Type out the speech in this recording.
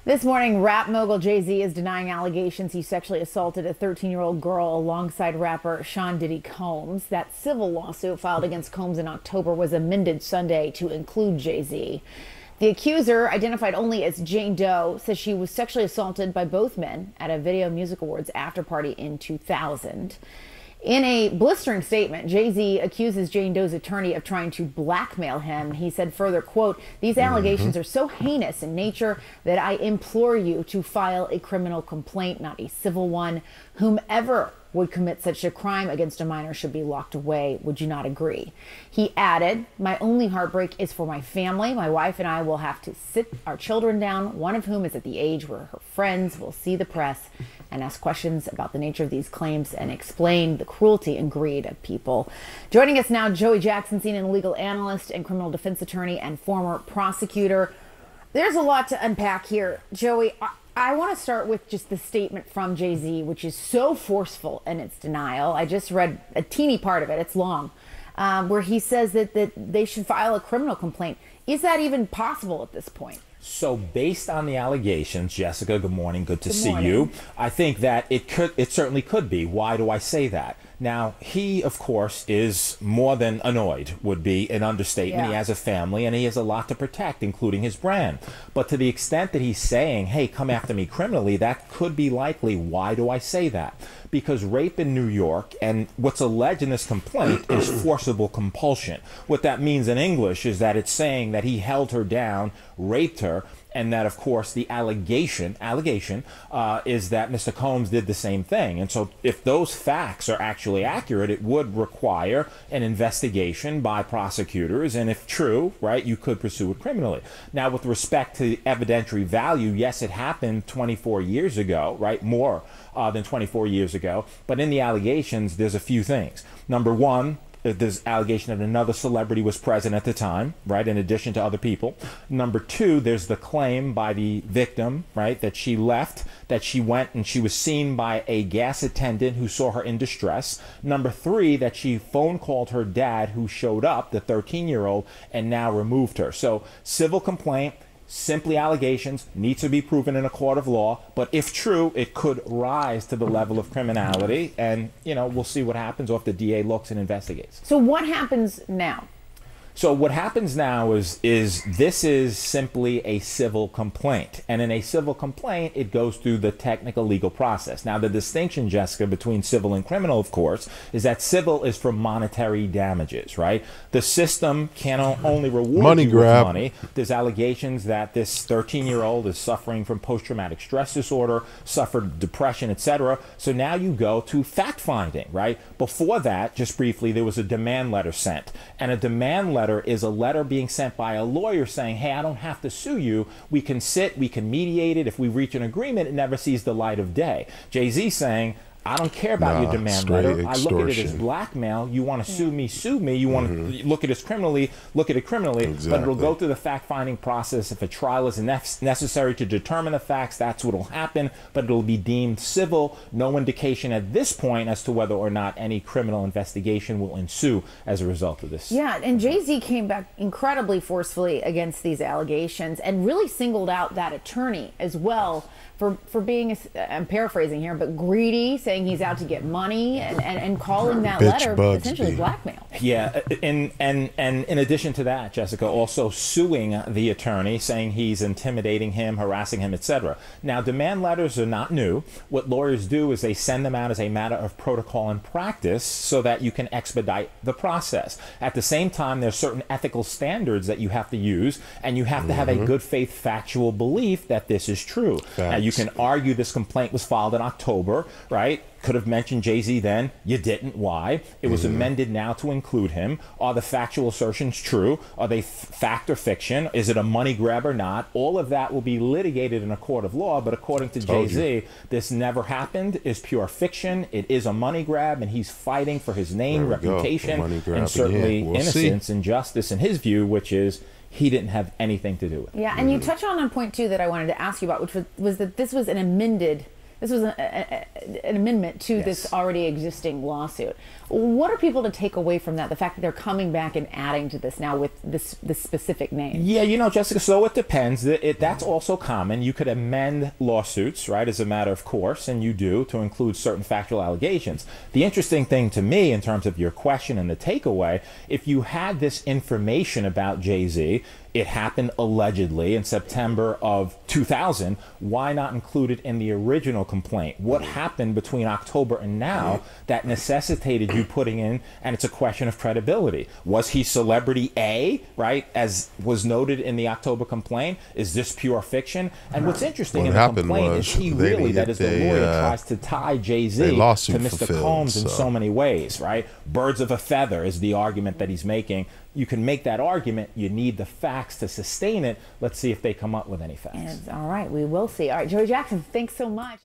This morning, rap mogul Jay-Z is denying allegations he sexually assaulted a 13-year-old girl alongside rapper Sean Diddy Combs. That civil lawsuit filed against Combs in October was amended Sunday to include Jay-Z. The accuser, identified only as Jane Doe, says she was sexually assaulted by both men at a Video Music Awards after party in 2000. In a blistering statement, Jay-Z accuses Jane Doe's attorney of trying to blackmail him. He said further, quote, "These allegations are so heinous in nature that I implore you to file a criminal complaint, not a civil one. Whomever would commit such a crime against a minor should be locked away. Would you not agree?" He added, "My only heartbreak is for my family. My wife and I will have to sit our children down, one of whom is at the age where her friends will see the press and ask questions about the nature of these claims and explain the cruelty and greed of people." Joining us now, Joey Jackson, senior legal analyst and criminal defense attorney and former prosecutor. There's a lot to unpack here. Joey, I want to start with just the statement from Jay-Z, which is so forceful in its denial. I just read a teeny part of it. It's long, where he says that they should file a criminal complaint. Is that even possible at this point? So based on the allegations, Jessica, good morning, good to see you. I think that it certainly could be. Why do I say that? Now, he, of course, is more than annoyed, would be an understatement. He has a family and he has a lot to protect, including his brand. But to the extent that he's saying, hey, come after me criminally, that could be likely. Why do I say that? Because rape in New York, and what's alleged in this complaint, is forcible compulsion. What that means in English is that it's saying that he held her down, raped her, and that, of course, the allegation is that Mr. Combs did the same thing. And so if those facts are actually accurate, it would require an investigation by prosecutors. And if true, right, you could pursue it criminally. Now, with respect to the evidentiary value, yes, it happened 24 years ago, right, more than 24 years ago. But in the allegations, there's a few things. Number one, there's allegation that another celebrity was present at the time, right, in addition to other people. Number two, there's the claim by the victim, right, that she left, that she went and she was seen by a gas attendant who saw her in distress. Number three, that she phone called her dad, who showed up, the 13-year-old, and now removed her. So civil complaint, simply allegations, need to be proven in a court of law, but if true, it could rise to the level of criminality, and, you know, we'll see what happens, or if the DA looks and investigates. So what happens now? So what happens now is this is simply a civil complaint. And in a civil complaint, it goes through the technical legal process. Now, the distinction, Jessica, between civil and criminal, of course, is that civil is for monetary damages, right? The system can only reward you with money. There's allegations that this 13-year-old is suffering from post-traumatic stress disorder, suffered depression, etc. So now you go to fact-finding, right? Before that, just briefly, there was a demand letter sent. And a demand letter is a letter being sent by a lawyer saying, hey, I don't have to sue you. We can sit, we can mediate it. If we reach an agreement, it never sees the light of day. Jay-Z saying, I don't care about your demand letter. I look at it as blackmail. You want to sue me, sue me. You want to look at it criminally, look at it criminally. Exactly. But it'll go through the fact-finding process. If a trial is necessary to determine the facts, that's what will happen. But it'll be deemed civil. No indication at this point as to whether or not any criminal investigation will ensue as a result of this. Yeah, and Jay-Z came back incredibly forcefully against these allegations and really singled out that attorney as well for being, I'm paraphrasing here, but greedy, saying he's out to get money, and calling that letter essentially blackmail. Yeah, and in addition to that, Jessica, also suing the attorney, saying he's intimidating him, harassing him, etc. Now, demand letters are not new. What lawyers do is they send them out as a matter of protocol and practice so that you can expedite the process. At the same time, there's certain ethical standards that you have to use, and you have to have a good faith factual belief that this is true. Now, you can argue this complaint was filed in October, right? Could have mentioned Jay-Z then. You didn't. Why? It was amended now to include him. Are the factual assertions true? Are they fact or fiction? Is it a money grab or not? All of that will be litigated in a court of law, but according to Jay-Z, this never happened, is pure fiction. It is a money grab, and he's fighting for his name, reputation, and certainly innocence and justice in his view, which is he didn't have anything to do with it. Yeah, and you touch on a point, too, that I wanted to ask you about, which was that this was an amended This was an amendment to this already existing lawsuit. What are people to take away from that? The fact that they're coming back and adding to this now with this specific name. Yeah, you know, Jessica, so it depends. That's also common. You could amend lawsuits, right, as a matter of course, and you do, to include certain factual allegations. The interesting thing to me in terms of your question and the takeaway, if you had this information about Jay-Z, it happened allegedly in September of 2000. Why not include it in the original complaint? What happened between October and now that necessitated you putting in, and it's a question of credibility. Was he celebrity A, right, as was noted in the October complaint? Is this pure fiction? And what's interesting in the complaint is he really, that is the lawyer, tries to tie Jay-Z to Mr. Combs in so many ways, right? Birds of a feather is the argument that he's making. You can make that argument. You need the facts to sustain it. Let's see if they come up with any facts. All right, we will see. All right, Joey Jackson, thanks so much.